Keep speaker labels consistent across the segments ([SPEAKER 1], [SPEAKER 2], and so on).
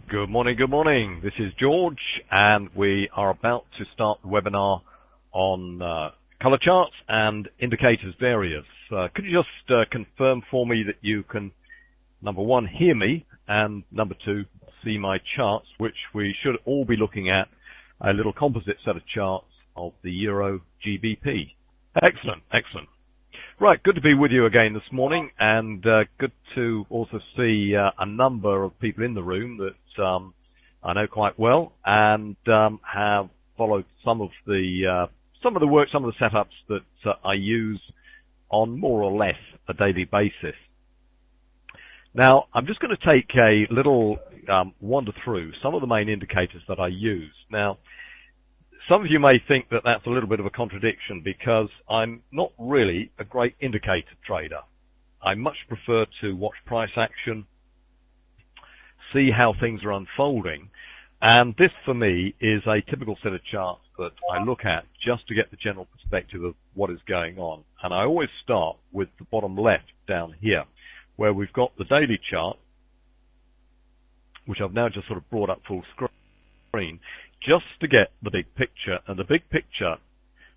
[SPEAKER 1] Good morning, good morning. This is George, and we are about to start the webinar on color charts and indicators various. Could you just confirm for me that you can, number one, hear me, and number two, see my charts, which we should all be looking at, a little composite set of charts of the Euro GBP. Excellent, excellent. Right, good to be with you again this morning, and good to also see a number of people in the room that I know quite well, and have followed some of the work, some of the setups that I use on more or less a daily basis. Now, I'm just going to take a little wander through some of the main indicators that I use. Now, some of you may think that that's a little bit of a contradiction because I'm not really a great indicator trader. I much prefer to watch price action, see how things are unfolding, and this for me is a typical set of charts that I look at just to get the general perspective of what is going on. And I always start with the bottom left down here, where we've got the daily chart, which I've now just sort of brought up full screen, just to get the big picture. And the big picture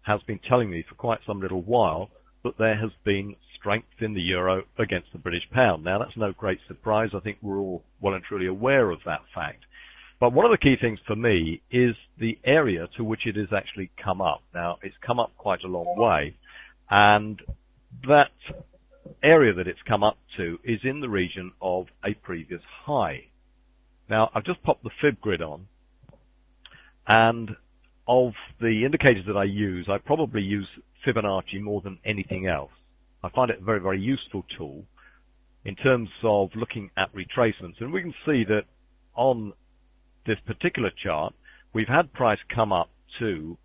[SPEAKER 1] has been telling me for quite some little while that there has been strength in the euro against the British pound. Now, that's no great surprise. I think we're all well and truly aware of that fact. But one of the key things for me is the area to which it has actually come up. Now, it's come up quite a long way, and that area that it's come up to is in the region of a previous high. Now, I've just popped the fib grid on, and of the indicators that I use, I probably use Fibonacci more than anything else. I find it a very, very useful tool in terms of looking at retracements. And we can see that on this particular chart, we've had price come up to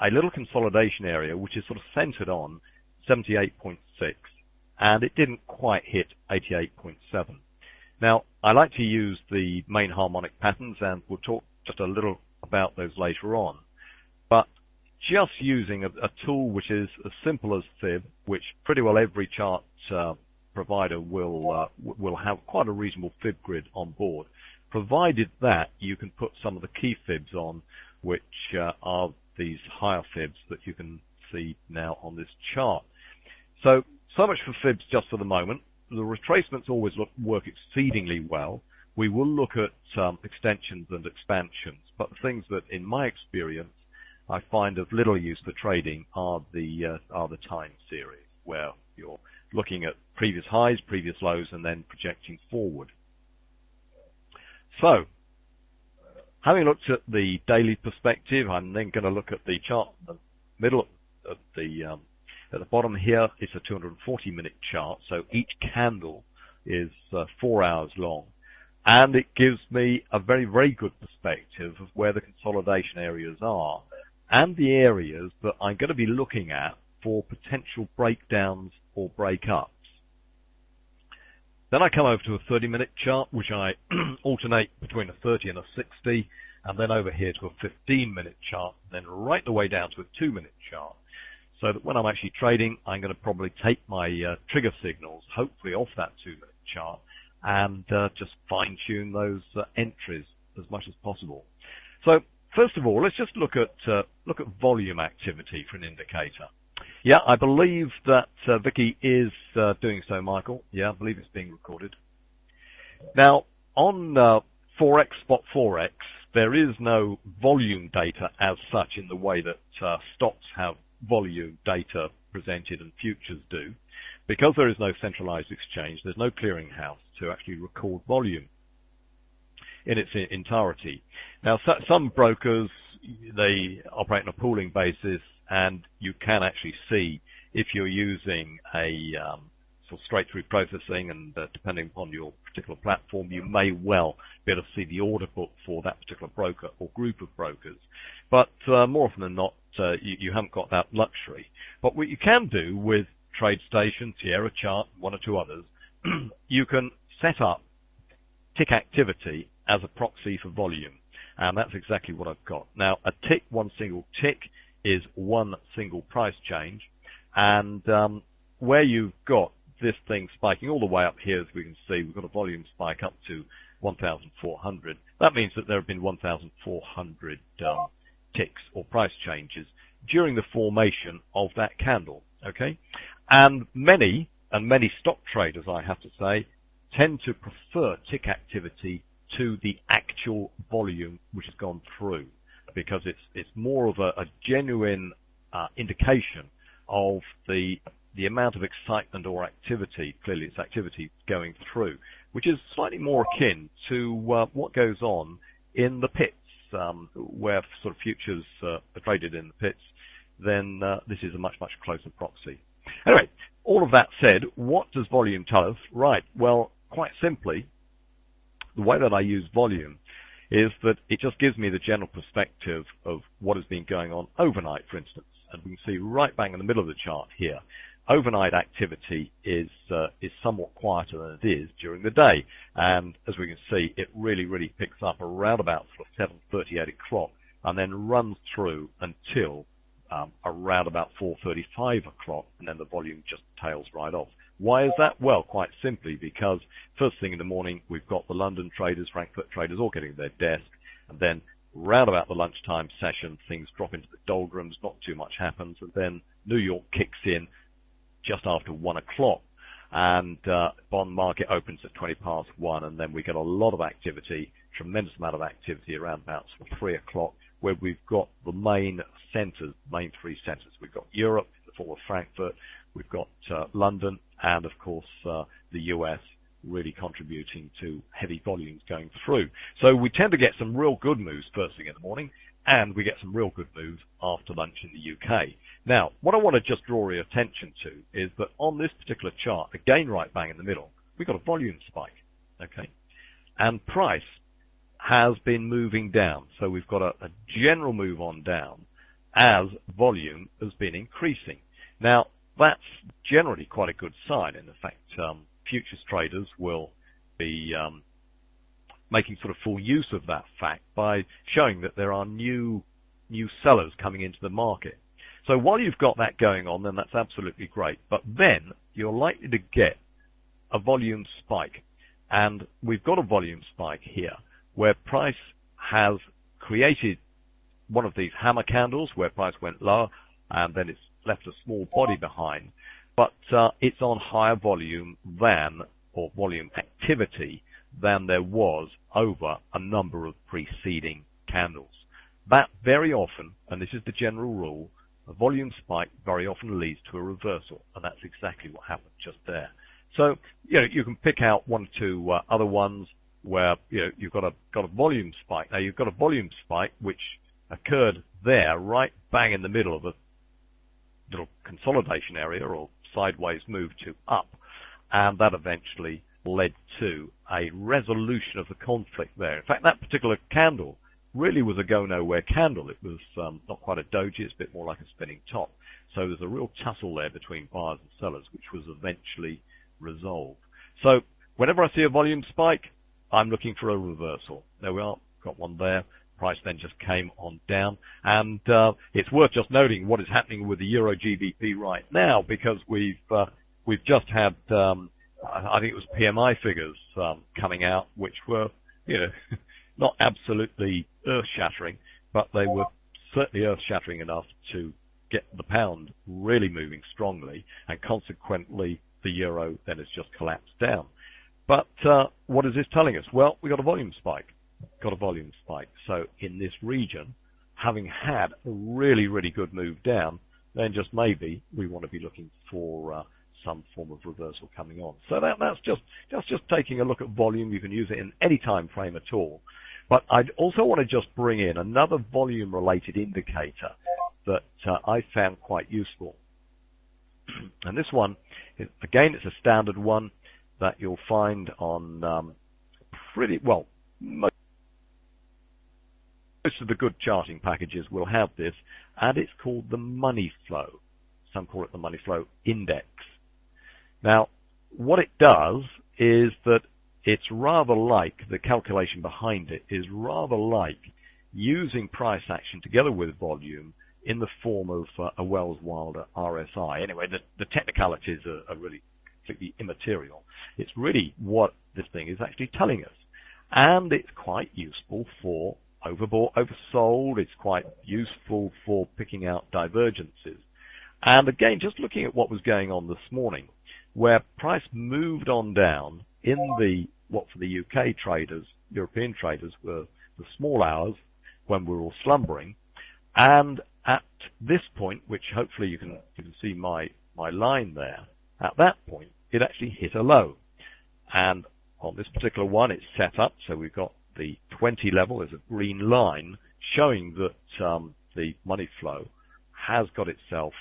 [SPEAKER 1] a little consolidation area, which is sort of centered on 78.6, and it didn't quite hit 88.7. Now, I like to use the main harmonic patterns, and we'll talk just a little about those later on. But just using a tool which is as simple as fib, which pretty well every chart provider will have quite a reasonable fib grid on board, provided that you can put some of the key fibs on, which are these higher fibs that you can see now on this chart. So much for fibs just for the moment. The retracements always work exceedingly well. We will look at extensions and expansions, but the things that, in my experience, I find of little use for trading are the time series, where you're looking at previous highs, previous lows, and then projecting forward. So, having looked at the daily perspective, I'm then going to look at the chart in the middle of at the bottom here. It's a 240-minute chart, so each candle is 4 hours long. And it gives me a very, very good perspective of where the consolidation areas are and the areas that I'm going to be looking at for potential breakdowns or breakups. Then I come over to a 30-minute chart, which I alternate between a 30 and a 60, and then over here to a 15-minute chart, and then right the way down to a 2-minute chart. So that when I'm actually trading, I'm going to probably take my trigger signals, hopefully off that 2-minute chart, and just fine-tune those entries as much as possible. So first of all, let's just look at volume activity for an indicator. Yeah, I believe that Vicky is doing so, Michael. Yeah, I believe it's being recorded. Now, on Forex, Spot Forex, there is no volume data as such in the way that stocks have volume data presented and futures do. Because there is no centralized exchange, there's no clearinghouse to actually record volume in its entirety. Now, some brokers, they operate on a pooling basis, and you can actually see if you're using a sort of straight-through processing, and depending upon your particular platform, you may well be able to see the order book for that particular broker or group of brokers. But more often than not, you haven't got that luxury. But what you can do with TradeStation, Sierra Chart, one or two others, you can set up tick activity as a proxy for volume, and that's exactly what I've got. Now, a tick, one single tick, is one single price change, and where you've got this thing spiking all the way up here, as we can see, we've got a volume spike up to 1,400. That means that there have been 1,400 ticks or price changes during the formation of that candle. Okay, and many stock traders, I have to say, tend to prefer tick activity to the actual volume which has gone through, because it's more of a genuine indication of the amount of excitement or activity. Clearly, it's activity going through, which is slightly more akin to what goes on in the pits, where sort of futures are traded in the pits. Then this is a much closer proxy. Anyway, all of that said, what does volume tell us? Right, well, quite simply, the way that I use volume is that it just gives me the general perspective of what has been going on overnight, for instance. And we can see right bang in the middle of the chart here, overnight activity is somewhat quieter than it is during the day. And as we can see, it really picks up around about sort of 7:30, 8 o'clock, and then runs through until around about 4:35 o'clock, and then the volume just tails right off. Why is that? Well, quite simply because first thing in the morning, we've got the London traders, Frankfurt traders all getting to their desk, and then round about the lunchtime session, things drop into the doldrums, not too much happens, and then New York kicks in just after 1 o'clock, and bond market opens at 20 past 1, and then we get a lot of activity, tremendous amount of activity around about 3 o'clock, where we've got the main three centres. We've got Europe, the fall of Frankfurt, we've got London, and of course the US really contributing to heavy volumes going through. So we tend to get some real good moves first thing in the morning, and we get some real good moves after lunch in the UK. Now, what I want to just draw your attention to is that on this particular chart, again right bang in the middle, we've got a volume spike, okay? And price has been moving down. So we've got a general move on down as volume has been increasing. Now, that's generally quite a good sign. And in fact, futures traders will be making sort of full use of that fact by showing that there are new sellers coming into the market. So while you've got that going on, then that's absolutely great. But then you're likely to get a volume spike. And we've got a volume spike here where price has created one of these hammer candles where price went lower, and then it's left a small body behind. But it's on higher volume or volume activity than there was over a number of preceding candles. That very often, and this is the general rule, a volume spike very often leads to a reversal, and that's exactly what happened just there. So, you can pick out one or two other ones where, you've got a volume spike. Now, you've got a volume spike which occurred there, right bang in the middle of a little consolidation area or sideways move to up, and that eventually led to a resolution of the conflict there. In fact, that particular candle really was a go-nowhere candle. It was not quite a doji, it's a bit more like a spinning top. So there's a real tussle there between buyers and sellers, which was eventually resolved. So whenever I see a volume spike, I'm looking for a reversal. There we are, got one there. Price then just came on down, and it's worth just noting what is happening with the Euro GBP right now, because we've just had I think it was PMI figures coming out, which were not absolutely earth-shattering, but they were certainly earth-shattering enough to get the pound really moving strongly, and consequently the euro then has just collapsed down. But what is this telling us? Well, we got a volume spike. So in this region, having had a really good move down, then just maybe we want to be looking for some form of reversal coming on. So that's just taking a look at volume. You can use it in any time frame at all. But I'd also want to just bring in another volume-related indicator that I found quite useful. And this one, again, it's a standard one that you'll find on most of the good charting packages will have this, and it's called the money flow. Some call it the money flow index. Now, what it does is that it's rather like, the calculation behind it is rather like using price action together with volume in the form of a Wells-Wilder RSI. Anyway, the technicalities are really completely immaterial. It's really what this thing is actually telling us. And it's quite useful for overbought, oversold. It's quite useful for picking out divergences. And again, just looking at what was going on this morning, where price moved on down in what for the UK traders, European traders, were the small hours when we were all slumbering. And at this point, which hopefully you can see my line there, at that point, it actually hit a low. And on this particular one, it's set up, so we've got the 20 level as a green line showing that the money flow has got itself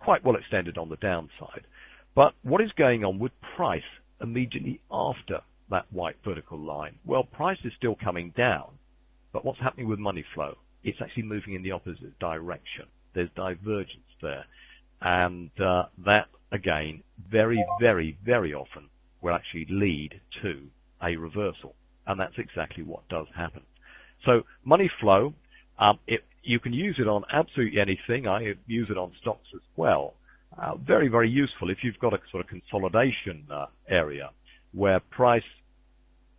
[SPEAKER 1] quite well extended on the downside. But what is going on with price immediately after that white vertical line? Well, price is still coming down, but what's happening with money flow? It's actually moving in the opposite direction. There's divergence there. And that, again, very, very, very often will actually lead to a reversal. And that's exactly what does happen. So money flow, you can use it on absolutely anything. I use it on stocks as well. Very, very useful if you've got a sort of consolidation area where price,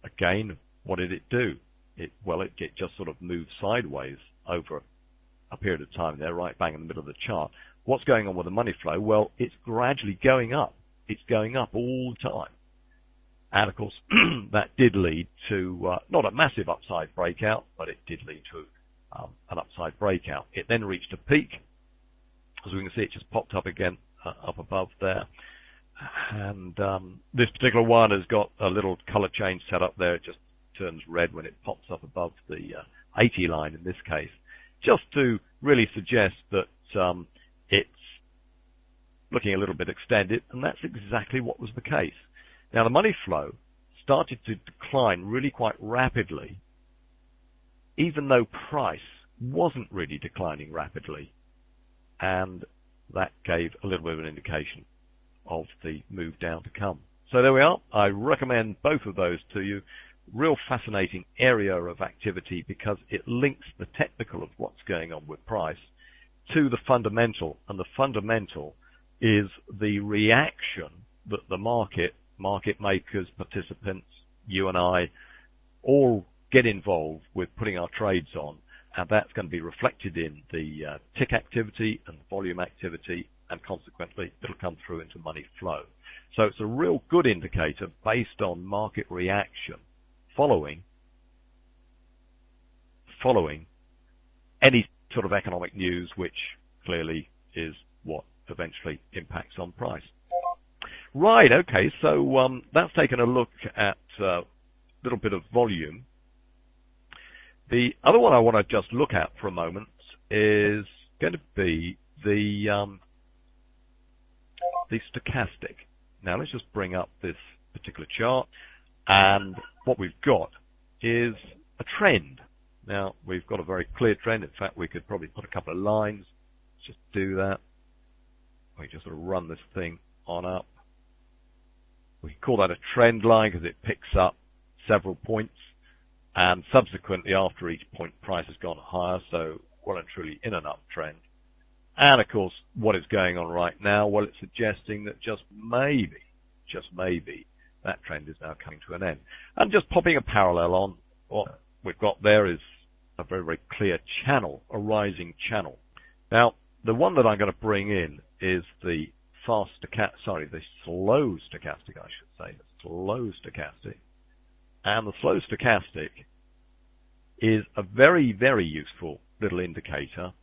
[SPEAKER 1] again, what did it do? It just sort of moved sideways over a period of time there, right bang in the middle of the chart. What's going on with the money flow? Well, it's gradually going up. It's going up all the time. And of course, that did lead to not a massive upside breakout, but it did lead to an upside breakout. It then reached a peak. As we can see, it just popped up again up above there. And this particular one has got a little color change set up there. It just turns red when it pops up above the 80 line in this case, just to really suggest that it's looking a little bit extended, and that's exactly what was the case. Now, the money flow started to decline really quite rapidly, even though price wasn't really declining rapidly, and that gave a little bit of an indication of the move down to come. So there we are. I recommend both of those to you. Real fascinating area of activity because it links the technical of what's going on with price to the fundamental, and the fundamental is the reaction that the market makers, participants, you and I, all get involved with putting our trades on, and that's going to be reflected in the tick activity and volume activity, and consequently it'll come through into money flow. So it's a real good indicator based on market reaction following any sort of economic news, which clearly is what eventually impacts on price. Right, okay, so that's taken a look at a little bit of volume. The other one I want to just look at for a moment is going to be the stochastic. Now let's just bring up this particular chart, and what we've got is a trend. Now we've got a very clear trend. In fact, we could probably put a couple of lines. Let's just do that. We just sort of run this thing on up. We can call that a trend line because it picks up several points, and subsequently after each point price has gone higher, so well and truly in an uptrend. And of course, what is going on right now? Well, it's suggesting that just maybe, that trend is now coming to an end. And just popping a parallel on, what we've got there is a very, very clear channel, a rising channel. Now, the one that I'm going to bring in is the slow stochastic, I should say, the slow stochastic. And the slow stochastic is a very, very useful little indicator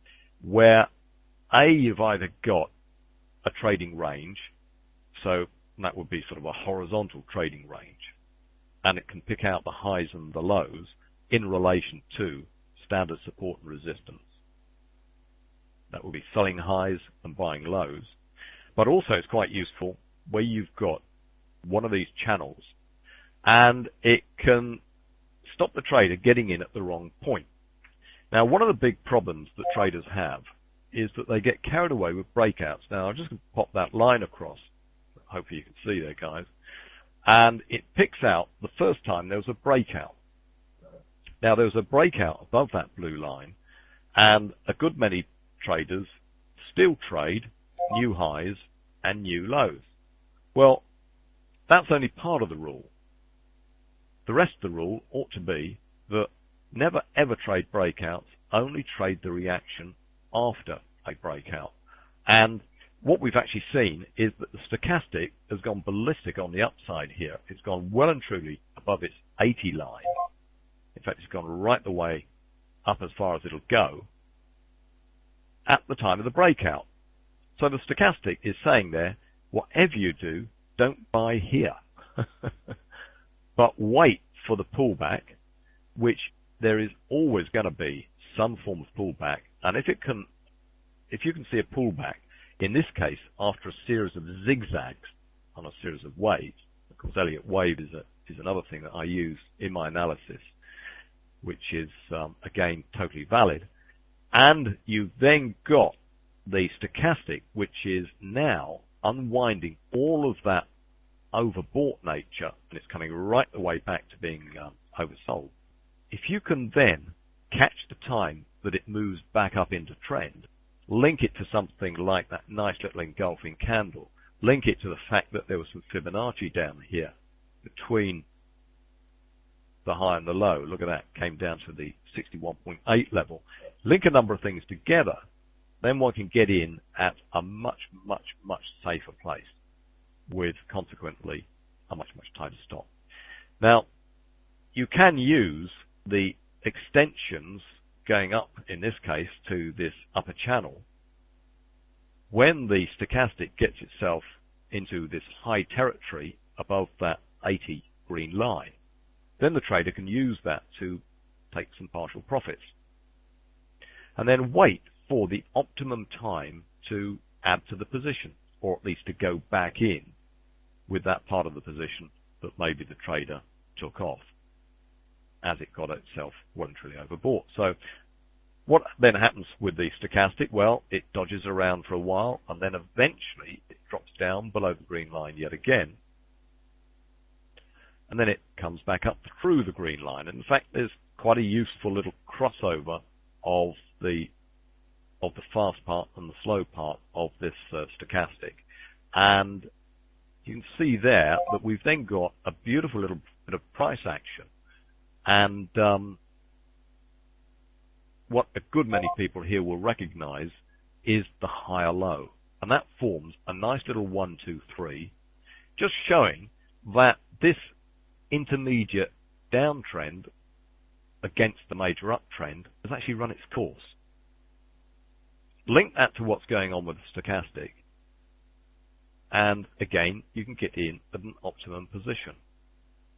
[SPEAKER 1] where you've either got a trading range, so that would be sort of a horizontal trading range, and it can pick out the highs and the lows in relation to standard support and resistance. That would be selling highs and buying lows. But also it's quite useful where you've got one of these channels and it can stop the trader getting in at the wrong point. Now, one of the big problems that traders have is that they get carried away with breakouts. Now, I'm just going to pop that line across. Hopefully you can see there, guys. And it picks out the first time there was a breakout. Now, there was a breakout above that blue line, and a good many traders still trade new highs and new lows. Well, that's only part of the rule. The rest of the rule ought to be that never ever trade breakouts, only trade the reaction after a breakout. And what we've actually seen is that the stochastic has gone ballistic on the upside here. It's gone well and truly above its 80 line. In fact, it's gone right the way up as far as it'll go at the time of the breakout. So the stochastic is saying there, whatever you do, don't buy here. But wait for the pullback, which there is always going to be some form of pullback. And if you can see a pullback, in this case, after a series of zigzags on a series of waves, of course, Elliott wave is another thing that I use in my analysis, which is, again, totally valid. And you've then got the stochastic, which is now unwinding all of that overbought nature, and it's coming right the way back to being oversold. If you can then catch the time that it moves back up into trend, link it to something like that nice little engulfing candle, link it to the fact that there was some Fibonacci down here between the high and the low, look at that, came down to the 61.8 level, link a number of things together, then one can get in at a much, much, much safer place with, consequently, a much, much tighter stop. Now, you can use the extensions going up, in this case, to this upper channel. When the stochastic gets itself into this high territory above that 80 green line, then the trader can use that to take some partial profits. And then wait for the optimum time to add to the position, or at least to go back in with that part of the position that maybe the trader took off as it got itself well and truly overbought. So what then happens with the stochastic? Well, it dodges around for a while, and then eventually it drops down below the green line yet again, and then it comes back up through the green line. And in fact, there's quite a useful little crossover of the fast part and the slow part of this stochastic. And you can see there that we've then got a beautiful little bit of price action. And what a good many people here will recognize is the higher low. And that forms a nice little 1, 2, 3, just showing that this intermediate downtrend against the major uptrend has actually run its course. Link that to what's going on with the stochastic, and again, you can get in at an optimum position.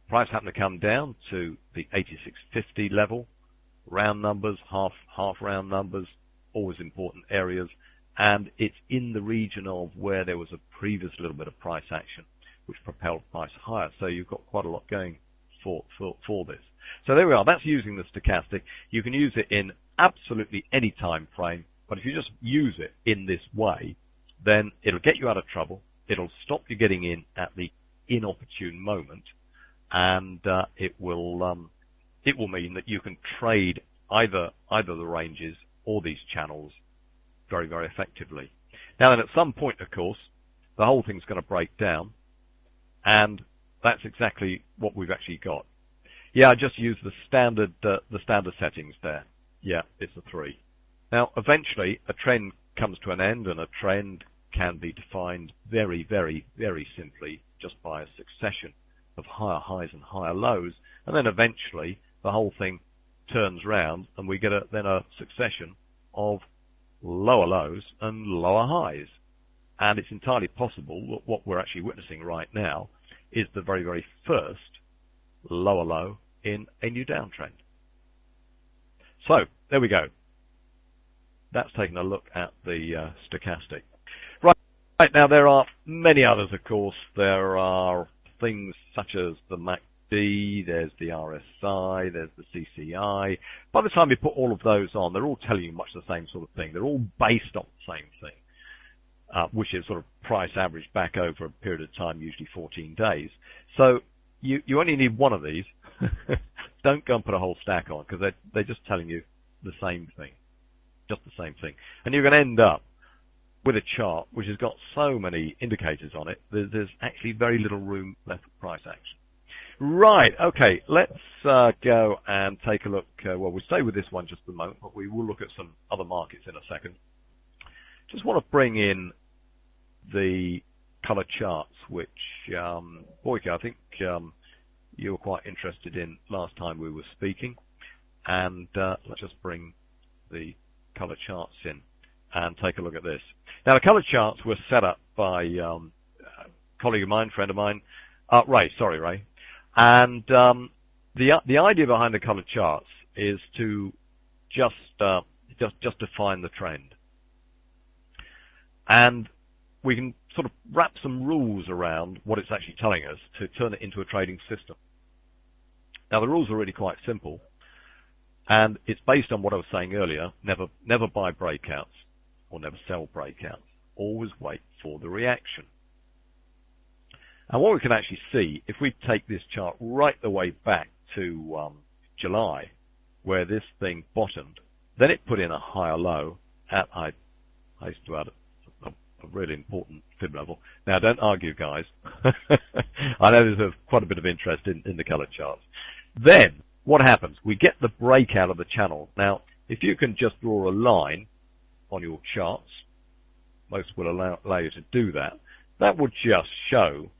[SPEAKER 1] Price happened to come down to the 86.50 level, round numbers, half round numbers, always important areas, and it's in the region of where there was a previous little bit of price action, which propelled price higher. So you've got quite a lot going for this. So there we are. That's using the stochastic. You can use it in absolutely any time frame, but if you just use it in this way, then it'll get you out of trouble. It'll stop you getting in at the inopportune moment, and it will mean that you can trade either the ranges or these channels very, very effectively. Now then, at some point, of course, the whole thing's going to break down, and that's exactly what we've actually got. Yeah, I just used the standard settings there. Yeah, it's a 3. Now, eventually, a trend comes to an end, and a trend can be defined very, very, very simply just by a succession of higher highs and higher lows, and then eventually the whole thing turns round, and we get then a succession of lower lows and lower highs. And it's entirely possible that what we're actually witnessing right now is the very, very first lower low in a new downtrend. So, there we go. That's taking a look at the stochastic. Right now, there are many others, of course. There are things such as the MACD, there's the RSI, there's the CCI. By the time you put all of those on, they're all telling you much the same sort of thing. They're all based on the same thing, which is sort of price average back over a period of time, usually 14 days. So you only need one of these. Don't go and put a whole stack on, because they're just telling you the same thing. Just the same thing. And you're going to end up with a chart which has got so many indicators on it, there's actually very little room left for price action. Right, okay, let's go and take a look. Well, we'll stay with this one just for the moment, but we will look at some other markets in a second. Just want to bring in the color charts, which, Boyka, I think you were quite interested in last time we were speaking. And let's just bring the color charts in and take a look at this. Now, the color charts were set up by a colleague of mine, friend of mine, Ray. And the idea behind the color charts is to just define the trend. And we can sort of wrap some rules around what it's actually telling us to turn it into a trading system. Now, the rules are really quite simple. And it's based on what I was saying earlier, never buy breakouts or never sell breakouts. Always wait for the reaction. And what we can actually see, if we take this chart right the way back to July, where this thing bottomed, then it put in a higher low at, I used to add a really important fib level. Now, don't argue, guys. I know there's quite a bit of interest in the color charts. Then, what happens? We get the breakout of the channel. Now, if you can just draw a line on your charts, most will allow you to do that, that would just show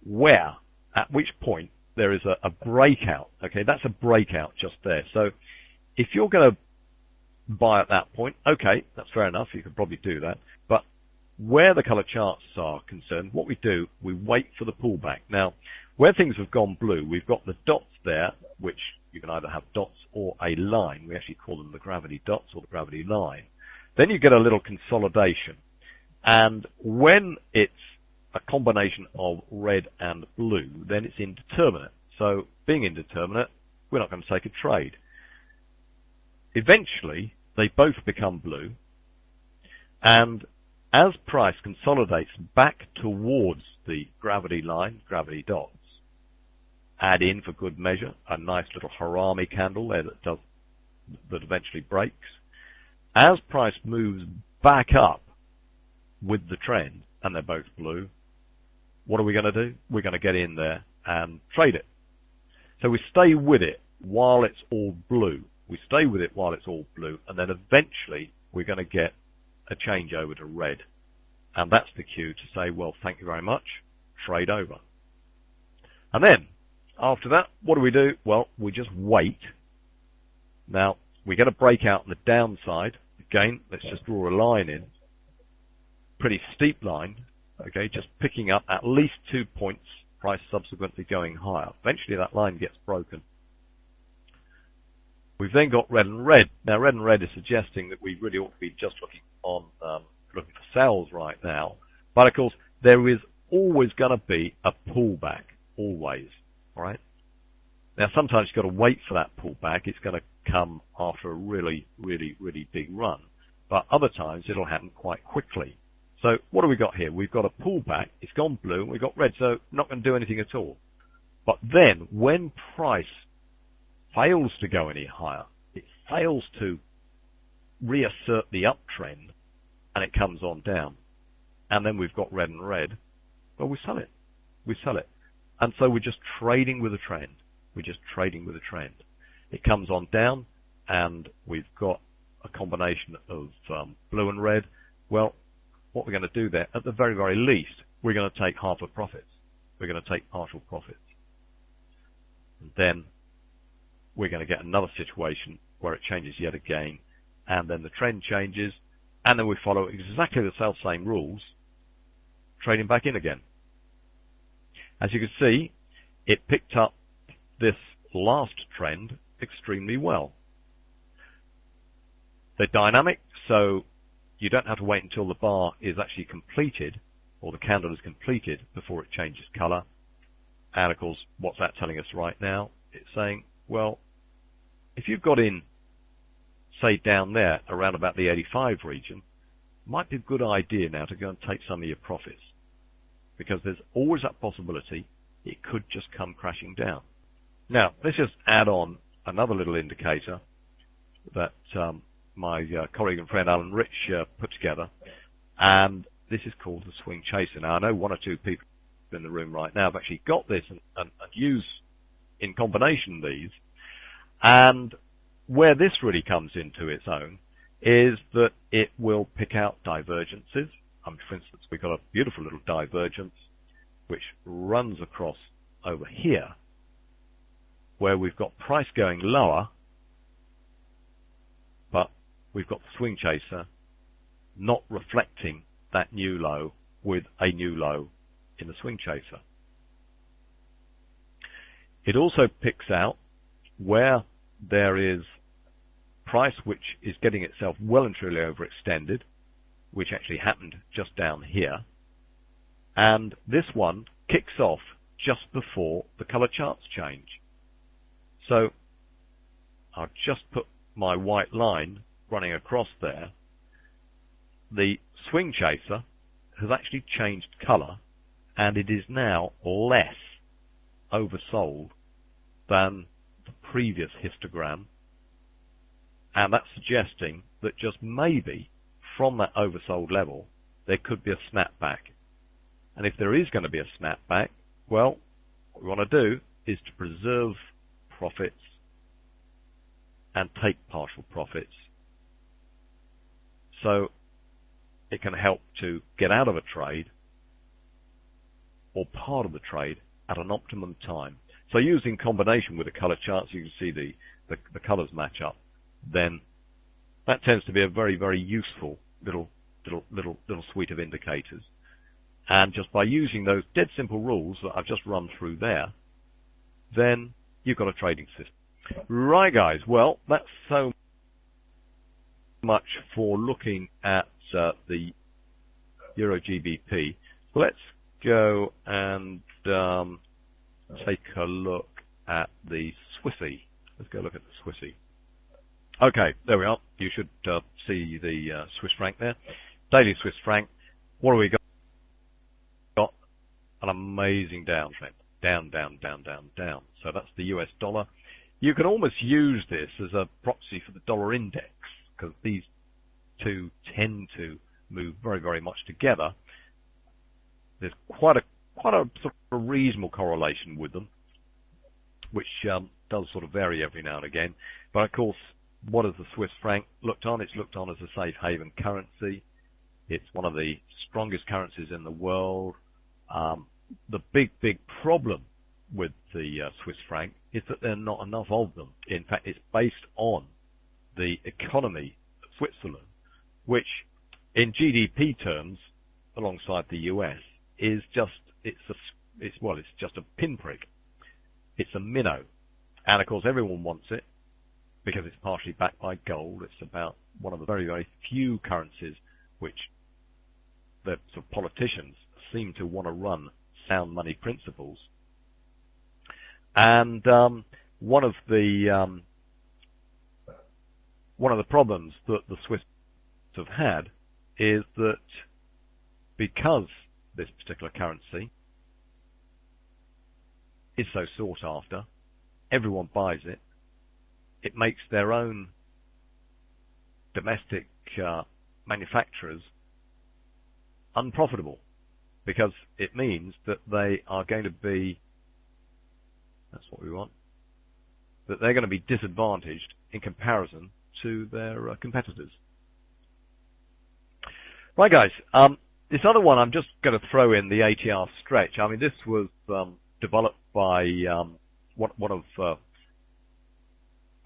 [SPEAKER 1] where, at which point, there is a breakout. Okay, that's a breakout just there. So, if you're going to buy at that point, okay, that's fair enough, you could probably do that. But where the color charts are concerned, what we do, we wait for the pullback. Now, where things have gone blue, we've got the dots there, which you can either have dots or a line. We actually call them the gravity dots or the gravity line. Then you get a little consolidation. And when it's a combination of red and blue, then it's indeterminate. So being indeterminate, we're not going to take a trade. Eventually, they both become blue. And as price consolidates back towards the gravity line, gravity dots, add in for good measure a nice little Hallmey candle there that eventually breaks. As price moves back up with the trend, and they're both blue, what are we going to do? We're going to get in there and trade it. So we stay with it while it's all blue. We stay with it while it's all blue, and then eventually we're going to get a change over to red. And that's the cue to say, well, thank you very much, trade over. And then, after that, what do? Well, we just wait. Now, we get a breakout on the downside. Again, let's just draw a line in. Pretty steep line. Okay, just picking up at least 2 points, price subsequently going higher. Eventually that line gets broken. We've then got red and red. Now, red and red is suggesting that we really ought to be just looking for sales right now. But of course, there is always going to be a pullback. Always. All right. Now, sometimes you've got to wait for that pullback. It's going to come after a really, really, really big run. But other times, it'll happen quite quickly. So what do we got here? We've got a pullback. It's gone blue, and we've got red. So not going to do anything at all. But then, when price fails to go any higher, it fails to reassert the uptrend, and it comes on down. And then we've got red and red. Well, we sell it. We sell it. And so we're just trading with a trend. We're just trading with a trend. It comes on down, and we've got a combination of blue and red. Well, what we're going to do there, at the very, very least, we're going to take half of profits. We're going to take partial profits. And then we're going to get another situation where it changes yet again, and then the trend changes, and then we follow exactly the same rules, trading back in again. As you can see, it picked up this last trend extremely well. They're dynamic, so you don't have to wait until the bar is actually completed, or the candle is completed, before it changes color. And of course, what's that telling us right now? It's saying, well, if you've got in, say down there, around about the 85 region, it might be a good idea now to go and take some of your profits. Because there's always that possibility it could just come crashing down. Now, let's just add on another little indicator that my colleague and friend Alan Rich put together, and this is called the swing chaser. Now, I know one or two people in the room right now have actually got this and use in combination these. And where this really comes into its own is that it will pick out divergences. For instance, we've got a beautiful little divergence which runs across over here, where we've got price going lower, but we've got the swing chaser not reflecting that new low with a new low in the swing chaser. It also picks out where there is price which is getting itself well and truly overextended, which actually happened just down here, and this one kicks off just before the color charts change. So I'll just put my white line running across there. The swing chaser has actually changed color, and it is now less oversold than the previous histogram, and that's suggesting that just maybe from that oversold level there could be a snapback. And if there is going to be a snapback, well, what we want to do is to preserve profits and take partial profits, so it can help to get out of a trade or part of the trade at an optimum time. So using combination with the color charts, you can see the colors match up. Then that tends to be a very, very useful little suite of indicators. And just by using those dead simple rules that I've just run through there, then you've got a trading system. Right, guys. Well, that's so much for looking at the Euro GBP. Let's go and take a look at the Swissy. Let's go look at the Swissy. Okay, there we are. You should see the Swiss franc there. Daily Swiss franc. What do we got? Got an amazing downtrend. Down, down, down, down, down. So that's the US dollar. You can almost use this as a proxy for the dollar index, because these two tend to move very, very much together. There's quite a sort of reasonable correlation with them, which does sort of vary every now and again. But of course, what has the Swiss franc looked on? It's looked on as a safe haven currency. It's one of the strongest currencies in the world. The big problem with the Swiss franc is that there are not enough of them. In fact, it's based on the economy of Switzerland, which in GDP terms, alongside the US, is just it's just a pinprick. It's a minnow, and of course everyone wants it because it's partially backed by gold. It's about one of the very, very few currencies which the sort of politicians seem to want to run sound money principles. And one of the problems that the Swiss have had is that because this particular currency is so sought after, everyone buys it, it makes their own domestic manufacturers unprofitable, because it means that they are going to be, that's what we want, that they're going to be disadvantaged in comparison to their competitors. Right, guys, this other one I'm just going to throw in the ATR stretch. I mean, this was developed by one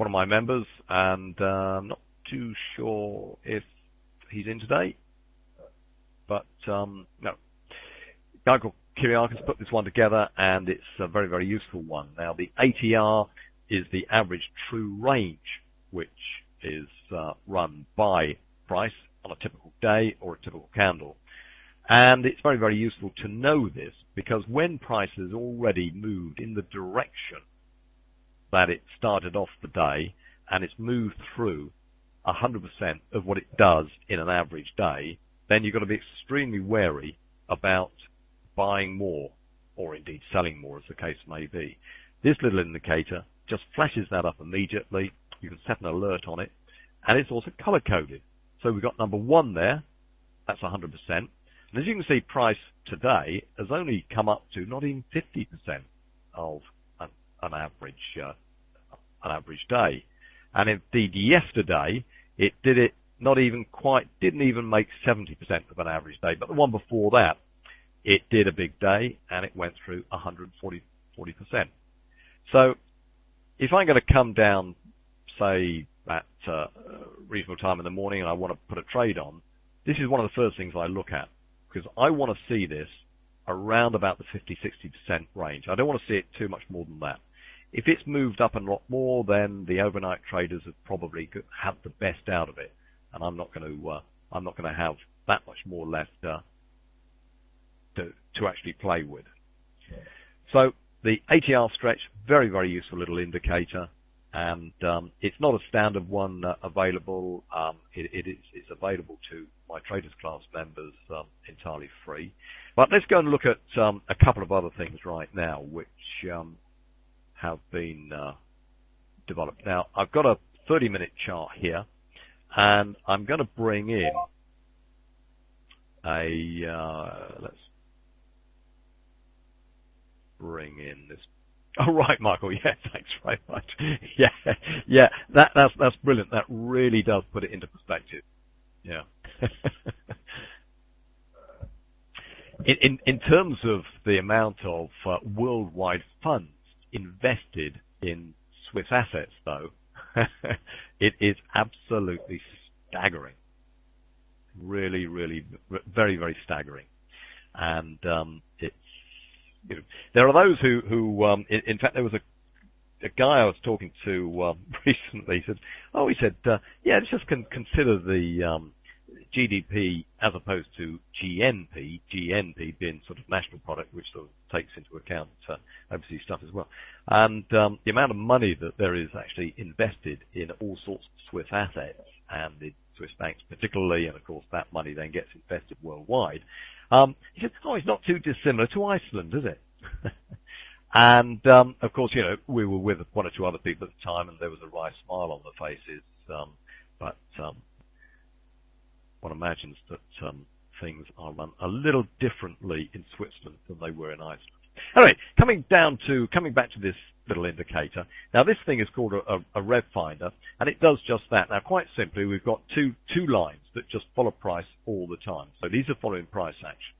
[SPEAKER 1] of my members, and I'm not too sure if he's in today, but no. A guy called Kyriakis put this one together, and it's a very, very useful one. Now, the ATR is the average true range, which is run by price on a typical day or a typical candle. And it's very, very useful to know this, because when price has already moved in the direction that it started off the day, and it's moved through 100% of what it does in an average day, then you've got to be extremely wary about buying more, or indeed selling more, as the case may be. This little indicator just flashes that up immediately. You can set an alert on it, and it's also color-coded. So we've got number 1 there, that's 100%. And as you can see, price today has only come up to not even 50% of an average day. And indeed, yesterday, it did it didn't even make 70% of an average day. But the one before that, it did a big day, and it went through 140%. So if I'm going to come down, say, at a reasonable time in the morning and I want to put a trade on, this is one of the first things I look at, because I want to see this around about the 50-60% range. I don't want to see it too much more than that. If it's moved up a lot more, then the overnight traders have probably had the best out of it, and I'm not going to have that much more left to actually play with. So the ATR stretch, very, very useful little indicator, and it's not a standard one available. It's available to my Traders Class members entirely free. But let's go and look at a couple of other things right now which have been developed. Now, I've got a 30-minute chart here, and I'm going to bring in let's bring in this. Oh, right, Michael. Yeah, thanks very much. Yeah, that's brilliant. That really does put it into perspective. Yeah. In terms of the amount of worldwide funds invested in Swiss assets, though, it is absolutely staggering. Really, really, very, very staggering. And it's, there are those who in fact, there was a guy I was talking to recently. He said, yeah, let's just consider the GDP as opposed to GNP, GNP being sort of national product, which sort of takes into account overseas stuff as well, and the amount of money that there is actually invested in all sorts of Swiss assets and in Swiss banks particularly, and of course that money then gets invested worldwide. He said, it's not too dissimilar to Iceland, is it? And of course, we were with one or two other people at the time, and there was a wry smile on their faces, but one imagines that things are run a little differently in Switzerland than they were in Iceland. Anyway, coming back to this little indicator. Now, this thing is called a rev finder, and it does just that. Now, quite simply, we've got two lines that just follow price all the time. So these are following price action.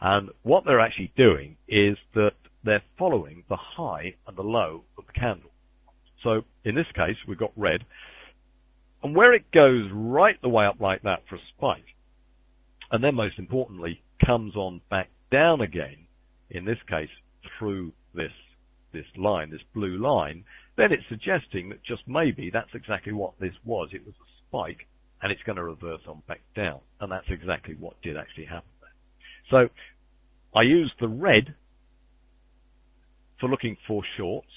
[SPEAKER 1] And what they're actually doing is that they're following the high and the low of the candle. So in this case, we've got red. And where it goes right the way up like that for a spike, and then most importantly, comes on back down again, in this case, through this line, this blue line, then it's suggesting that just maybe that's exactly what this was. It was a spike, and it's going to reverse on back down. And that's exactly what did actually happen there. So I used the red for looking for shorts,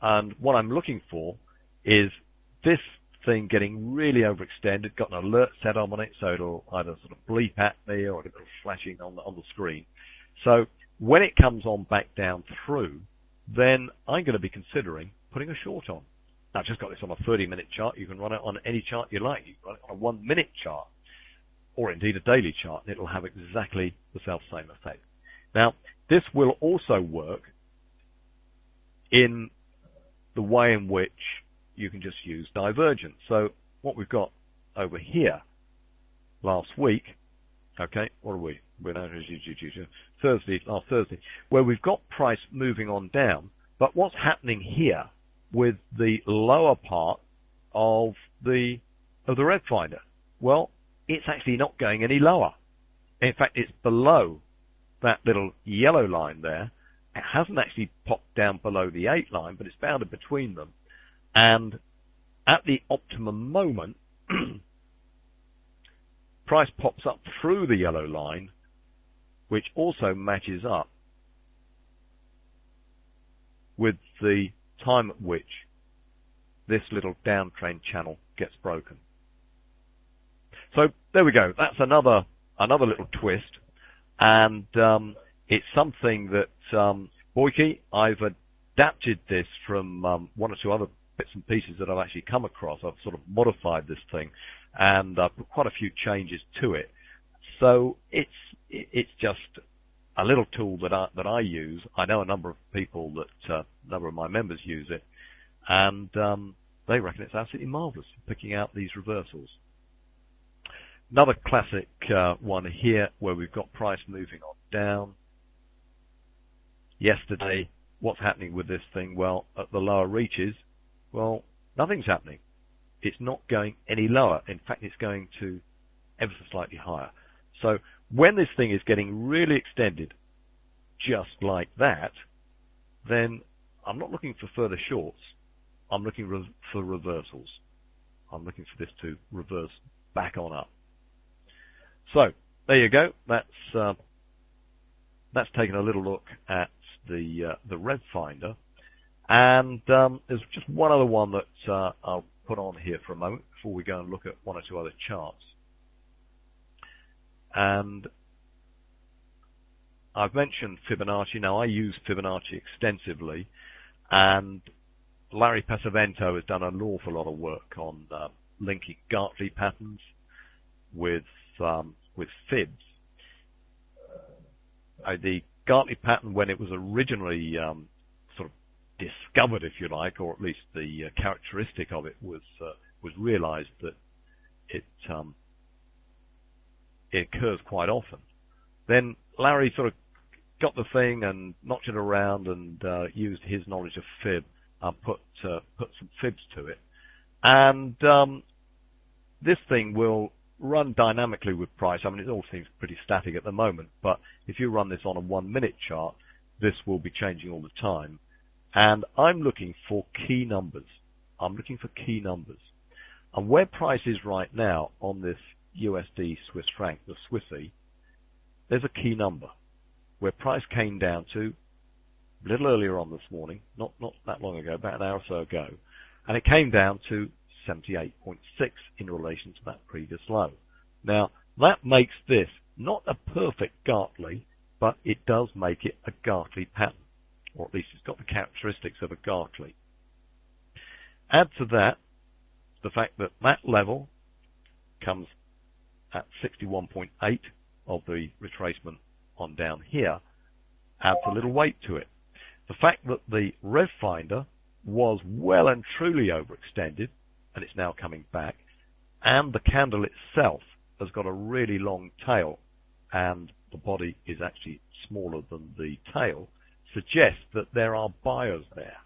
[SPEAKER 1] and what I'm looking for is this thing getting really overextended, got an alert set on it, so it'll either sort of bleep at me or it'll flashing on the screen. So when it comes on back down through, then I'm going to be considering putting a short on. Now, I've just got this on a 30-minute chart. You can run it on any chart you like. You can run it on a 1-minute chart, or indeed a daily chart, and it'll have exactly the self-same effect. Now, this will also work in the way in which you can just use divergence. So what we've got over here last week, okay, what are we? We're now last Thursday, where we've got price moving on down, but what's happening here with the lower part of the red finder? Well, it's actually not going any lower. In fact, it's below that little yellow line there. It hasn't actually popped down below the 8 line, but it's bounded between them. And at the optimum moment, price pops up through the yellow line, which also matches up with the time at which this little downtrend channel gets broken. So there we go. That's another little twist, and it's something that Boyke, I've adapted this from one or two other bits and pieces that I've actually come across. I've sort of modified this thing, and I've put quite a few changes to it. So it's just a little tool that I use. I know a number of people that a number of my members use it, and they reckon it's absolutely marvelous picking out these reversals. Another classic one here where we've got price moving on down. Yesterday, what's happening with this thing? Well, at the lower reaches, well, nothing's happening. It's not going any lower. In fact, it's going to ever so slightly higher. So when this thing is getting really extended, just like that, then I'm not looking for further shorts. I'm looking for reversals. I'm looking for this to reverse back on up. So there you go. That's taken a little look at the Rev Finder, and there's just one other one that I'll put on here for a moment before we go and look at one or two other charts. And I've mentioned Fibonacci. Now, I use Fibonacci extensively, and Larry Pesavento has done an awful lot of work on linking Gartley patterns with fibs. The Gartley pattern, when it was originally sort of discovered, if you like, or at least the characteristic of it was realized that it occurs quite often. Then Larry sort of got the thing and knocked it around and used his knowledge of fib and put some fibs to it. And this thing will run dynamically with price. I mean, it all seems pretty static at the moment, but if you run this on a 1 minute chart, this will be changing all the time. And I'm looking for key numbers. I'm looking for key numbers. And where price is right now on this USD Swiss franc, the Swissy, there's a key number where price came down to a little earlier on this morning, not that long ago, about an hour or so ago, and it came down to 78.6 in relation to that previous low. Now, that makes this not a perfect Gartley, but it does make it a Gartley pattern, or at least it's got the characteristics of a Gartley. Add to that the fact that that level comes at 61.8 of the retracement on down here, adds a little weight to it. The fact that the Rev Finder was well and truly overextended, and it's now coming back, and the candle itself has got a really long tail, and the body is actually smaller than the tail, suggests that there are buyers there.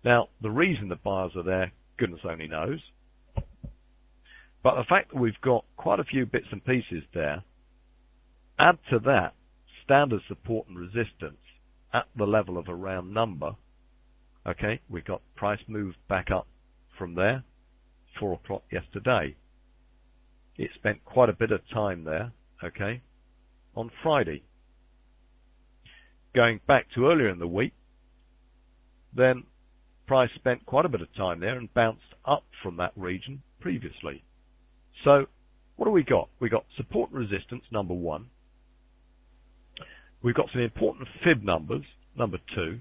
[SPEAKER 1] Now, the reason the buyers are there, goodness only knows, but the fact that we've got quite a few bits and pieces there, add to that standard support and resistance at the level of a round number. Okay, we got price moved back up from there, 4 o'clock yesterday. It spent quite a bit of time there, okay, on Friday. Going back to earlier in the week, then price spent quite a bit of time there and bounced up from that region previously. So what do we got? We got support and resistance, number 1. We've got some important fib numbers, number 2.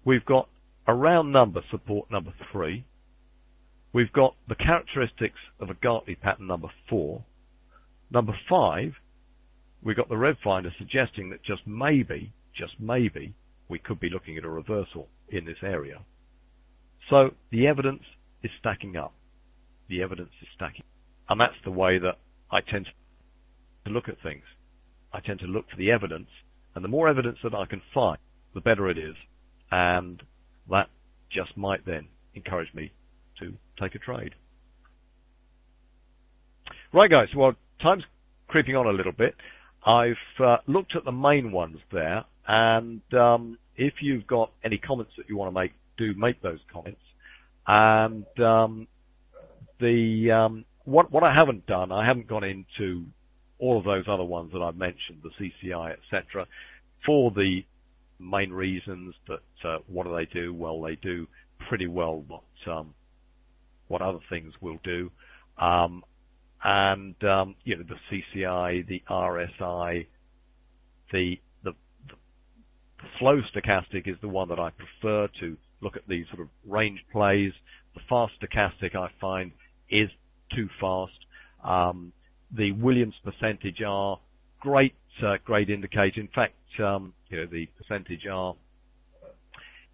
[SPEAKER 1] We've got a round number support, number 3. We've got the characteristics of a Gartley pattern, number 4. Number 5, we've got the Rev Finder suggesting that just maybe, we could be looking at a reversal in this area. So the evidence is stacking up. The evidence is stacking. And that's the way that I tend to look at things. I tend to look for the evidence, and the more evidence that I can find, the better it is. And that just might then encourage me to take a trade. Right, guys, well, time's creeping on a little bit. I've looked at the main ones there, and if you've got any comments that you want to make, do make those comments. And what I haven't done, I haven't gone into all of those other ones that I've mentioned, the CCI, etc., for the main reasons that what do they do? Well, they do pretty well what other things will do. You know, the CCI, the RSI, the slow stochastic is the one that I prefer to look at these sort of range plays. The fast stochastic I find is too fast. The Williams percentage R great indicator. In fact, the percentage R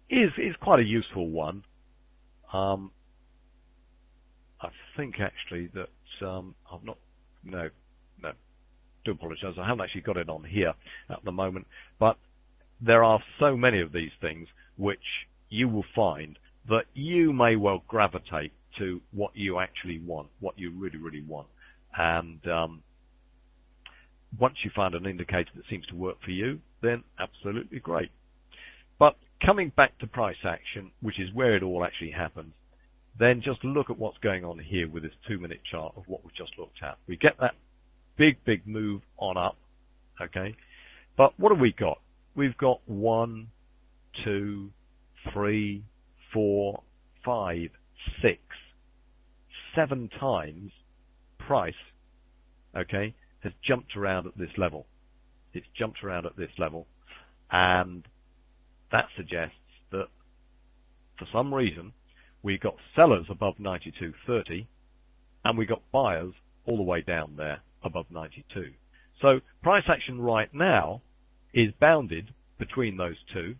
[SPEAKER 1] is quite a useful one. I think actually that I've not no do apologise. I haven't actually got it on here at the moment, but there are so many of these things which you will find that you may well gravitate to what you actually want, what you really, really want. And once you find an indicator that seems to work for you, then absolutely great. But coming back to price action, which is where it all actually happens, then just look at what's going on here with this 2-minute chart of what we've just looked at. We get that big move on up, okay? But what have we got? We've got 1, 2, 3, 4, 5, 6, 7 times price, okay, has jumped around at this level. It's jumped around at this level, and that suggests that for some reason we got sellers above 92.30 and we got buyers all the way down there above 92. So price action right now is bounded between those two,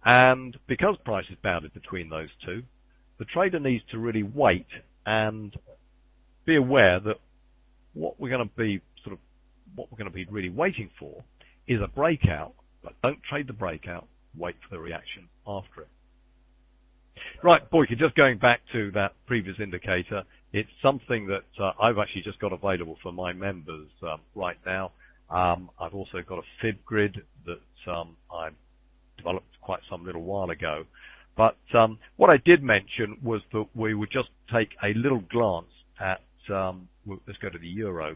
[SPEAKER 1] and because price is bounded between those two, the trader needs to really wait and be aware that what we're going to be really waiting for is a breakout, but don't trade the breakout, wait for the reaction after it. Right, Boyke, just going back to that previous indicator, it's something that I've actually just got available for my members right now. I've also got a fib grid that I developed quite some little while ago. But what I did mention was that we would just take a little glance at, let's go to the euro.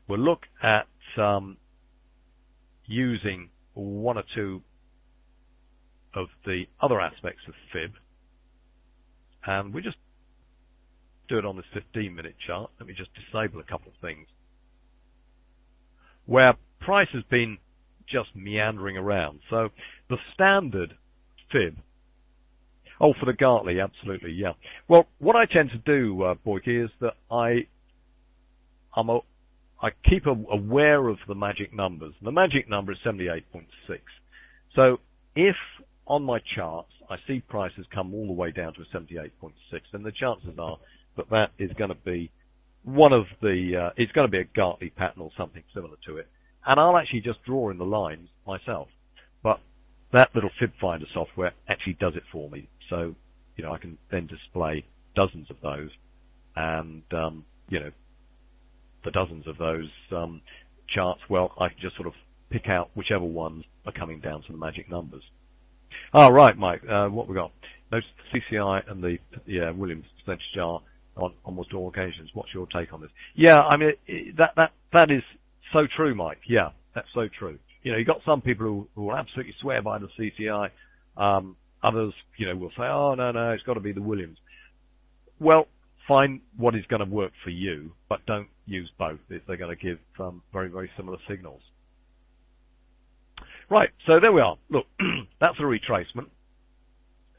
[SPEAKER 1] We'll look at using one or two of the other aspects of fib, and we just do it on this 15-minute chart. Let me just disable a couple of things. Where price has been just meandering around. So the standard fib, for the Gartley, absolutely, yeah. Well, what I tend to do, Boyke, is that I keep aware of the magic numbers. The magic number is 78.6. So if on my charts I see prices come all the way down to a 78.6, then the chances are that is going to be one of the, it's going to be a Gartley pattern or something similar to it. And I'll actually just draw in the lines myself. But that little fib finder software actually does it for me. So, I can then display dozens of those, and, the dozens of those charts, well, I can just sort of pick out whichever ones are coming down to the magic numbers. Right, Mike, what we got? Notice the CCI and the Williams percentage are on almost all occasions. What's your take on this? Yeah, I mean, that is so true, Mike. Yeah, that's so true. You've got some people who will absolutely swear by the CCI. Others, will say, oh, no, it's got to be the Williams. Well, find what is going to work for you, but don't use both if they're going to give very, very similar signals. Right, so there we are. Look, that's a retracement,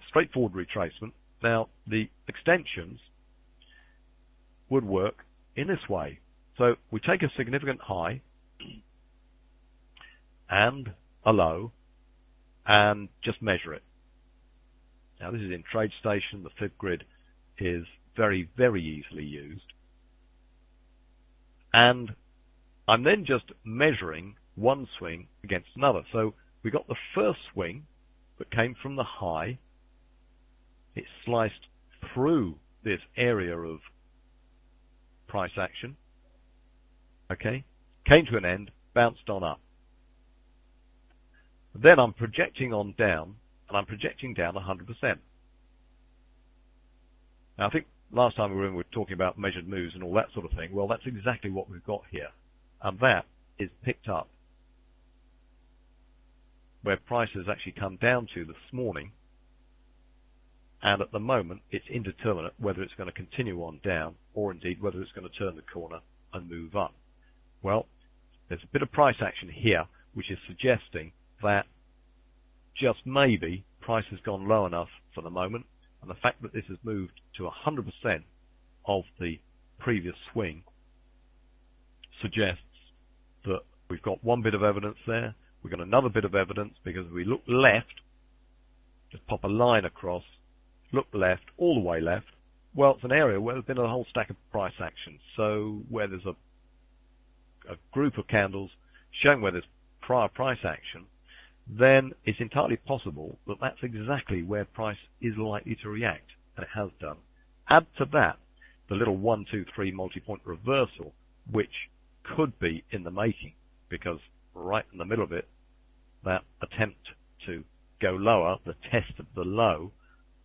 [SPEAKER 1] straightforward retracement. Now, the extensions would work in this way. So we take a significant high and a low and just measure it. Now, this is in TradeStation. The fib grid is very, very easily used. And I'm then just measuring one swing against another. So we got the first swing that came from the high. It sliced through this area of price action. Okay, came to an end, bounced on up. Then I'm projecting on down, and I'm projecting down 100%. Now, I think last time we were talking about measured moves and all that sort of thing. Well, that's exactly what we've got here. And that is picked up where price has actually come down to this morning. And at the moment, it's indeterminate whether it's going to continue on down or indeed whether it's going to turn the corner and move up. Well, there's a bit of price action here, which is suggesting that just maybe price has gone low enough for the moment, and the fact that this has moved to 100% of the previous swing suggests that we've got one bit of evidence there, we've got another bit of evidence, because if we look left, just pop a line across, look left, all the way left, well, it's an area where there's been a whole stack of price action. So where there's a group of candles showing where there's prior price action, then it's entirely possible that that's exactly where price is likely to react, and it has done. Add to that the little 1, 2, 3 multi-point reversal, which could be in the making, because right in the middle of it, that attempt to go lower, the test of the low,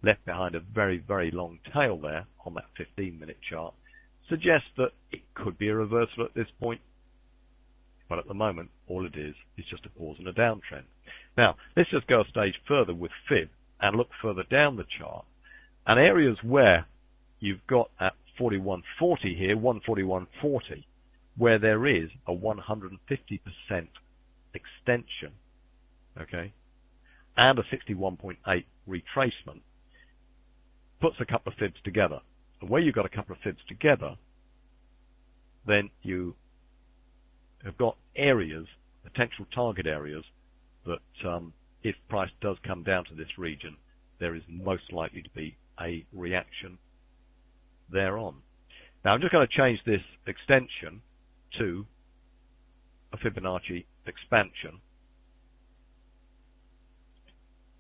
[SPEAKER 1] left behind a very, very long tail there on that 15-minute chart, suggests that it could be a reversal at this point. But at the moment, all it is just a pause and a downtrend. Now, let's just go a stage further with fib and look further down the chart. And areas where you've got at 41.40 here, 141.40, where there is a 150% extension, okay, and a 61.8 retracement, puts a couple of fibs together. And where you've got a couple of fibs together, then you have got areas, potential target areas, that if price does come down to this region, there is most likely to be a reaction thereon. Now I'm just going to change this extension to a Fibonacci expansion,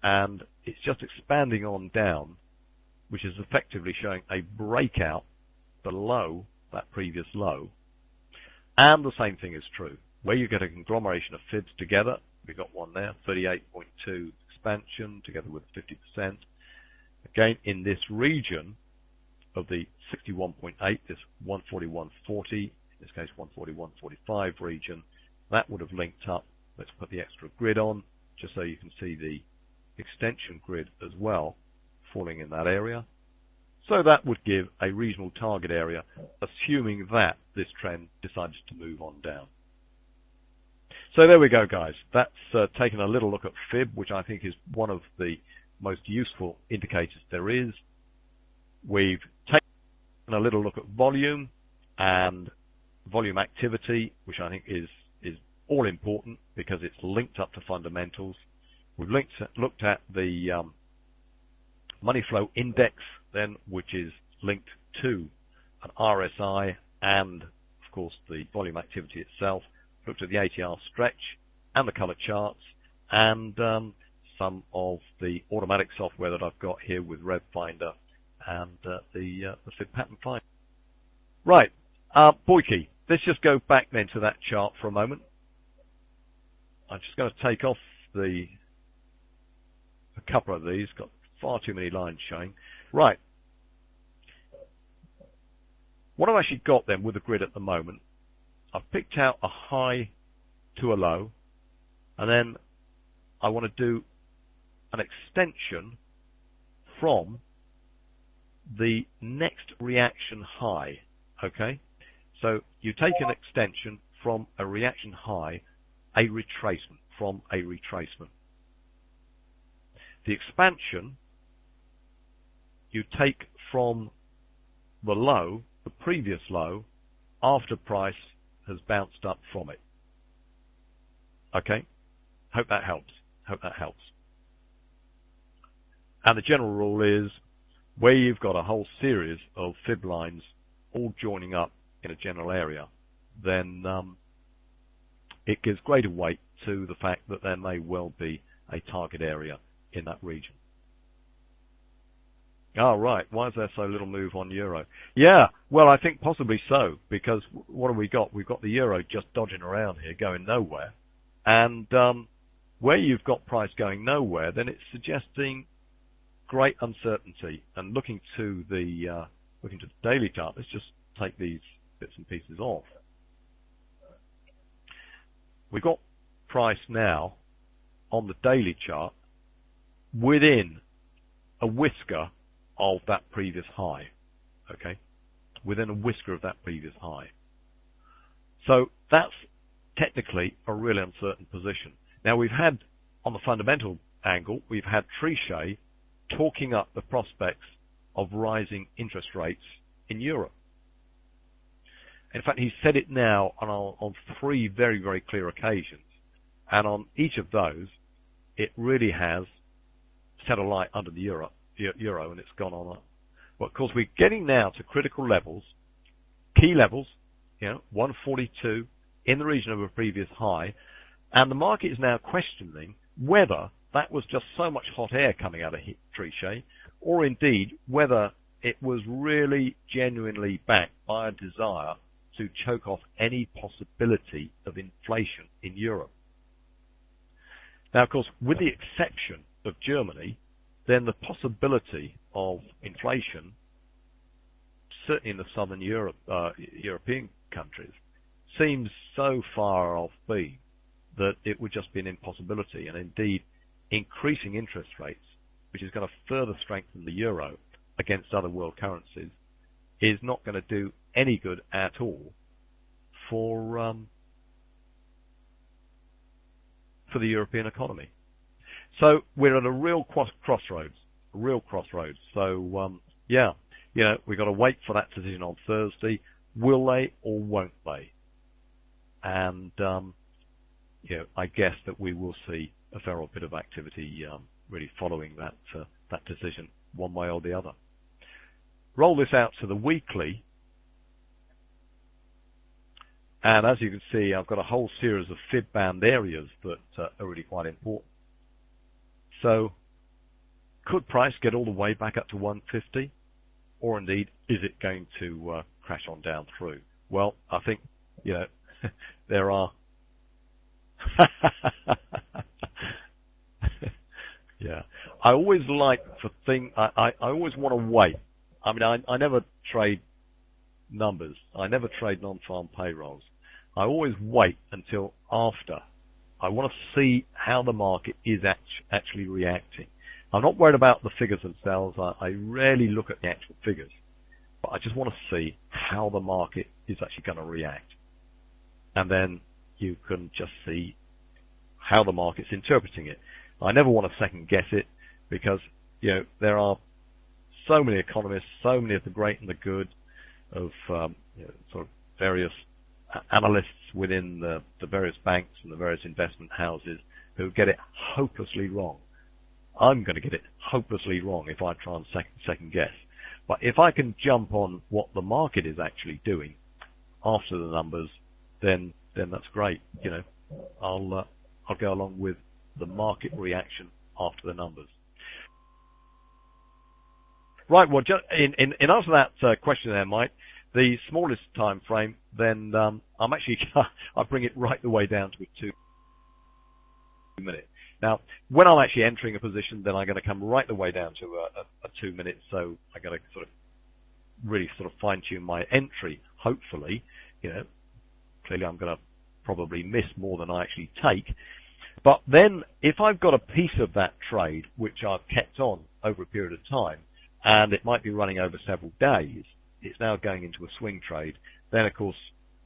[SPEAKER 1] and it's just expanding on down, which is effectively showing a breakout below that previous low. And the same thing is true. Where you get a conglomeration of fibs together, we've got one there, 38.2 expansion together with 50%. Again, in this region of the 61.8, this 141.40, in this case 141.45 region, that would have linked up. Let's put the extra grid on, just so you can see the extension grid as well, falling in that area. So that would give a reasonable target area, assuming that this trend decides to move on down. So there we go, guys. That's taken a little look at fib, which I think is one of the most useful indicators there is. We've taken a little look at volume and volume activity, which I think is all important because it's linked up to fundamentals. We've looked at the money flow index then, which is linked to an RSI and, of course, the volume activity itself. Looked at the ATR stretch and the color charts and some of the automatic software that I've got here with Rev Finder and the Fib Pattern Finder. Right, Boyke, let's just go back then to that chart for a moment. I'm just going to take off a couple of these, got far too many lines showing. Right. What I've actually got then with the grid at the moment, I've picked out a high to a low, and then I want to do an extension from the next reaction high, okay? So you take an extension from a reaction high, a retracement, from a retracement. The expansion you take from the low, the previous low, after price has bounced up from it. Okay? Hope that helps. And the general rule is, where you've got a whole series of fib lines all joining up in a general area, then it gives greater weight to the fact that there may well be a target area in that region. Oh, right. Why is there so little move on euro? Yeah, well, I think possibly so, because what have we got? We've got the euro just dodging around here, going nowhere. And where you've got price going nowhere, then it's suggesting great uncertainty. And looking to the daily chart, let's just take these bits and pieces off. We've got price now on the daily chart within a whisker of that previous high, okay? Within a whisker of that previous high. So that's technically a really uncertain position. Now we've had, on the fundamental angle, we've had Trichet talking up the prospects of rising interest rates in Europe. In fact, he's said it now on three very, very clear occasions. And on each of those, it really has set a light under the euro, and it's gone on up. But of course, we're getting now to critical levels, key levels, 142 in the region of a previous high, and the market is now questioning whether that was just so much hot air coming out of Trichet, or indeed whether it was really genuinely backed by a desire to choke off any possibility of inflation in Europe. Now, of course, with the exception of Germany, then the possibility of inflation, certainly in the southern European countries, seems so far off beam that it would just be an impossibility. And indeed, increasing interest rates, which is going to further strengthen the euro against other world currencies, is not going to do any good at all for the European economy. So we're at a real crossroads. So we've got to wait for that decision on Thursday. Will they or won't they? And I guess that we will see a fair old bit of activity really following that decision, one way or the other. Roll this out to the weekly, and as you can see, I've got a whole series of fib band areas that are really quite important. So, could price get all the way back up to 150, or indeed, is it going to crash on down through? Well, I think there are. Yeah, I always like to think. I always want to wait. I mean, I never trade numbers. I never trade non-farm payrolls. I always wait until after. I want to see how the market is actually reacting. I'm not worried about the figures themselves. I rarely look at the actual figures, but I just want to see how the market is actually going to react. And then you can just see how the market's interpreting it. I never want to second guess it because, there are so many economists, so many of the great and the good of sort of various analysts within the various banks and the various investment houses who get it hopelessly wrong. I'm going to get it hopelessly wrong if I try and second guess. But if I can jump on what the market is actually doing after the numbers, then that's great. I'll go along with the market reaction after the numbers. Right. Well, just in answer to that question there, Mike, the smallest time frame, then I'm actually I bring it right the way down to a 2 minute. Now, when I'm actually entering a position, then I'm going to come right the way down to a 2 minute. So I got to really fine tune my entry. Hopefully, clearly I'm going to probably miss more than I actually take. But then, if I've got a piece of that trade which I've kept on over a period of time, and it might be running over several days, it's now going into a swing trade, then of course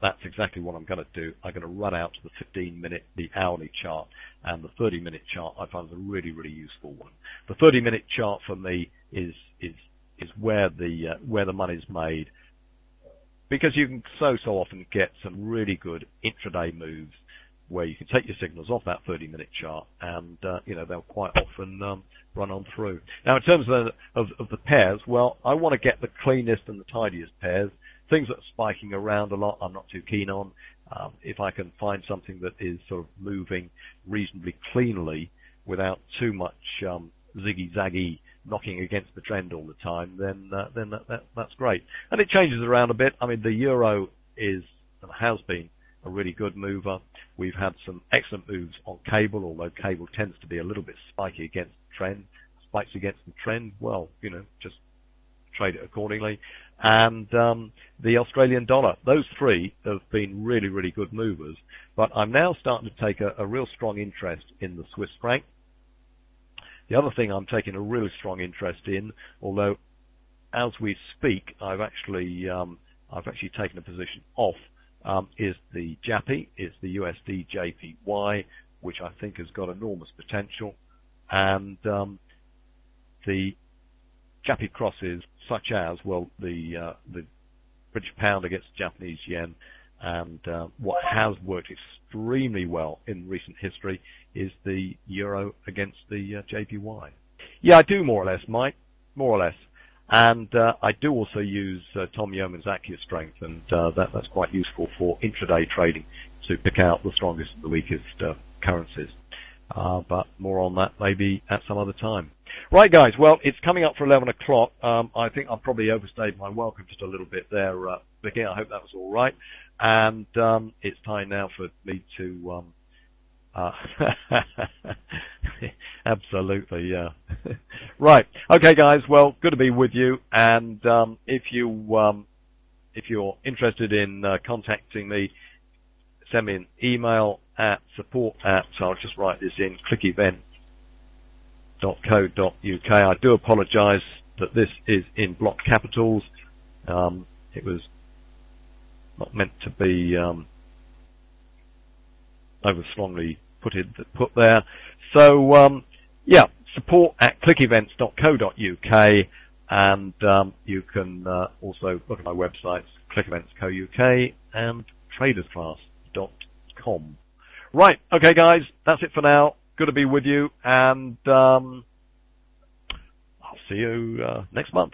[SPEAKER 1] that's exactly what I'm going to do. I'm going to run out to the 15-minute, the hourly chart, and the 30-minute chart I find is a really, really useful one. The 30-minute chart for me is where the money's made, because you can so often get some really good intraday moves where you can take your signals off that 30-minute chart, and they'll quite often run on through. Now, in terms of the pairs, well, I want to get the cleanest and the tidiest pairs. Things that are spiking around a lot, I'm not too keen on. If I can find something that is sort of moving reasonably cleanly without too much ziggy-zaggy knocking against the trend all the time, then that's great. And it changes around a bit. I mean, the euro is and has been a really good mover. We've had some excellent moves on cable, although cable tends to be a little bit spiky against the trend. Spikes against the trend, well, just trade it accordingly. And the Australian dollar, those three have been really, really good movers. But I'm now starting to take a real strong interest in the Swiss franc. The other thing I'm taking a really strong interest in, although as we speak, I've actually taken a position off, is the JAPY, is the USD JPY, which I think has got enormous potential, and the JAPY crosses such as, well, the British pound against Japanese yen, and what has worked extremely well in recent history is the euro against the JPY. Yeah, I do more or less, Mike, more or less. And I do also use Tom Yeoman's AccuStrength, and that's quite useful for intraday trading to pick out the strongest and the weakest currencies. But more on that maybe at some other time. Right, guys, well, it's coming up for 11 o'clock. I think I've probably overstayed my welcome just a little bit there, Vicky. I hope that was all right. And it's time now for me to... Absolutely, yeah. Right, okay, guys. Well, good to be with you. And if you're interested in contacting me, send me an email at support@, I'll just write this in, clickevent.co.uk. I do apologise that this is in block capitals. It was not meant to be over strongly put there. So, yeah, support@clickevents.co.uk, and you can also look at my websites, clickevents.co.uk and tradersclass.com. Right, okay, guys, that's it for now. Good to be with you, and I'll see you next month.